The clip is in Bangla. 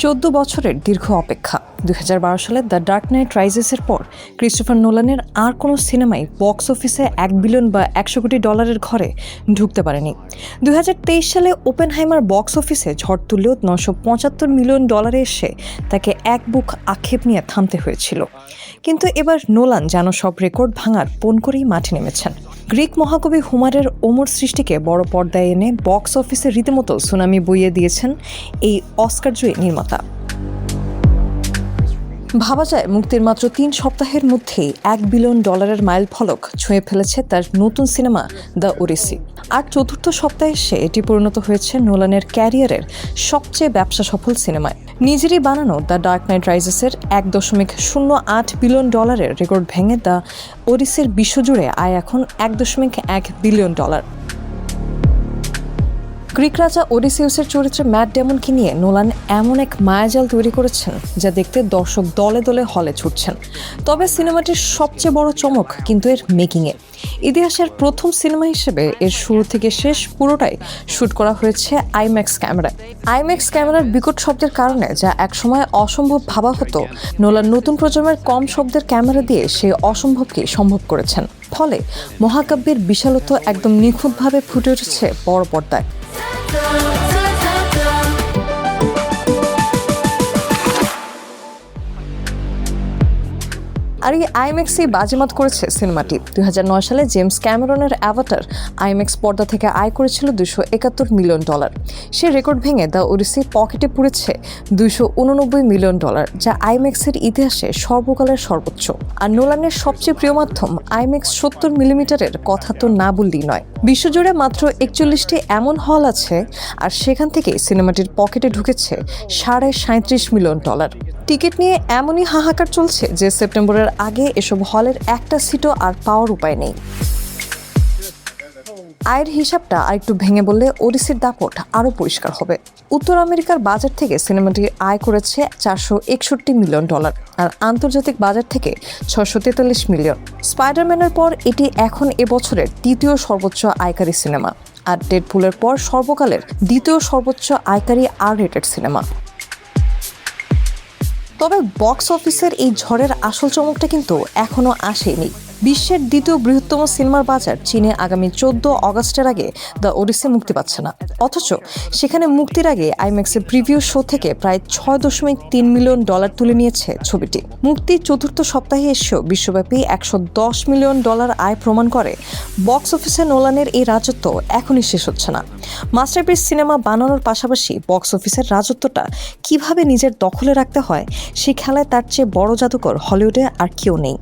14 বছরের দীর্ঘ অপেক্ষা। 2012 সালে দ্য ডার্ক নাইট রাইজেসের পর ক্রিস্টোফার নোলানের আর কোনো সিনেমাই বক্স অফিসে $1 বিলিয়ন বা $100 কোটি ঘরে ঢুকতে পারেনি। 2023 সালে ওপেনহাইমার বক্স অফিসে ঝড় তুললেও $975 মিলিয়ন এসে তাকে এক বুক আক্ষেপ নিয়ে থামতে হয়েছিল। কিন্তু এবার নোলান যেন সব রেকর্ড ভাঙার পণ করেই মাঠে নেমেছেন। গ্রিক মহাকবি হোমারের ওমর সৃষ্টিকে বড় পর্দায় এনে বক্স অফিসে রীতিমতো সুনামি বইয়ে দিয়েছেন এই অস্কারজয়ী নির্মাতা। ভাবা যায় মুক্তির মাত্র 3 সপ্তাহের মধ্যেই $1 বিলিয়ন মাইল ফলক ছুঁয়ে ফেলেছে তার নতুন সিনেমা দ্য ওডিসি। আর চতুর্থ সপ্তাহে এসে এটি পরিণত হয়েছে নোলানের ক্যারিয়ারের সবচেয়ে ব্যবসা সফল সিনেমায়। নিজেরই বানানো দ্য ডার্ক নাইট রাইজেসের $1.08 বিলিয়ন রেকর্ড ভেঙে দ্য ওডিসির বিশ্বজুড়ে আয় এখন $1.1 বিলিয়ন। গ্রিক রাজা ওডিসিউসের চরিত্রে ম্যাট ডেমনকে নিয়ে নোলান এমন এক মায়াজাল তৈরি করেছেন যা দেখতে দর্শক দলে দলে হলে ছুটছেন। তবে সিনেমাটির সবচেয়ে বড় চমক কিন্তু এর মেকিংয়ে। ইতিহাসের প্রথম সিনেমা হিসেবে এর শুরু থেকে শেষ পুরোটাই শ্যুট করা হয়েছে আইম্যাক্স ক্যামেরায়। আইম্যাক্স ক্যামেরার বিকট শব্দের কারণে যা একসময় অসম্ভব ভাবা হতো, নোলান নতুন প্রজন্মের কম শব্দের ক্যামেরা দিয়ে সেই অসম্ভবকে সম্ভব করেছেন। ফলে মহাকাব্যের বিশালত্ব একদম নিখুঁতভাবে ফুটে উঠেছে বড় পর্দায়। আর এই আইম্যাক্সই বাজিমাত করেছে সিনেমাটি। 2009 সালে জেমস ক্যামেরনের অ্যাভাটার আইম্যাক্স পর্দা থেকে আয় করেছিল $271 মিলিয়ন। সে রেকর্ড ভেঙে দ্য ওডিসি পকেটে পুড়েছে $289 মিলিয়ন, যা আইম্যাক্সের ইতিহাসে সর্বকালের সর্বোচ্চ। আর নোলানের সবচেয়ে প্রিয় মাধ্যম আইম্যাক্স 70 মিলিমিটারের কথা তো না বললেই নয়। বিশ্বজুড়ে মাত্র 41টি এমন হল আছে, আর সেখান থেকেই সিনেমাটির পকেটে ঢুকেছে $37.5 মিলিয়ন। টিকিট নিয়ে এমনই হাহাকার চলছে যে সেপ্টেম্বরের আগে এসব হলের একটা সিটও আর পাওয়ার উপায় নেই। আয়ের হিসাবটা আরেকটু ভেঙে বললে ওডিসির দাপট আরও পরিষ্কার হবে। উত্তর আমেরিকার বাজার থেকে সিনেমাটি আয় করেছে $461 মিলিয়ন, আর আন্তর্জাতিক বাজার থেকে $643 মিলিয়ন। স্পাইডারম্যানের পর এটি এখন এবছরের দ্বিতীয় সর্বোচ্চ আয়কারী সিনেমা, আর ডেডপুলের পর সর্বকালের দ্বিতীয় সর্বোচ্চ আয়কারী R-রেটেড সিনেমা। তবে বক্স অফিসের এই ঝড়ের আসল চমকটা কিন্তু এখনো আসেনি। বিশ্বের দ্বিতীয় বৃহত্তম সিনেমার বাজার চীনে আগামী 14 অগস্টের আগে দ্য ওডিসি মুক্তি পাচ্ছে না। অথচ সেখানে মুক্তির আগে আইম্যাক্সের প্রিভিউ শো থেকে প্রায় $6.3 মিলিয়ন তুলে নিয়েছে ছবিটি। মুক্তির চতুর্থ সপ্তাহে এসেও বিশ্বব্যাপী $110 মিলিয়ন আয় প্রমাণ করে বক্স অফিসে নোলানের এই রাজত্ব এখনই শেষ হচ্ছে না। মাস্টারপিস সিনেমা বানানোর পাশাপাশি বক্স অফিসের রাজত্বটা কিভাবে নিজের দখলে রাখতে হয়, সেই খেলায় তার চেয়ে বড় জাদুকর হলিউডে আর কেউ নেই।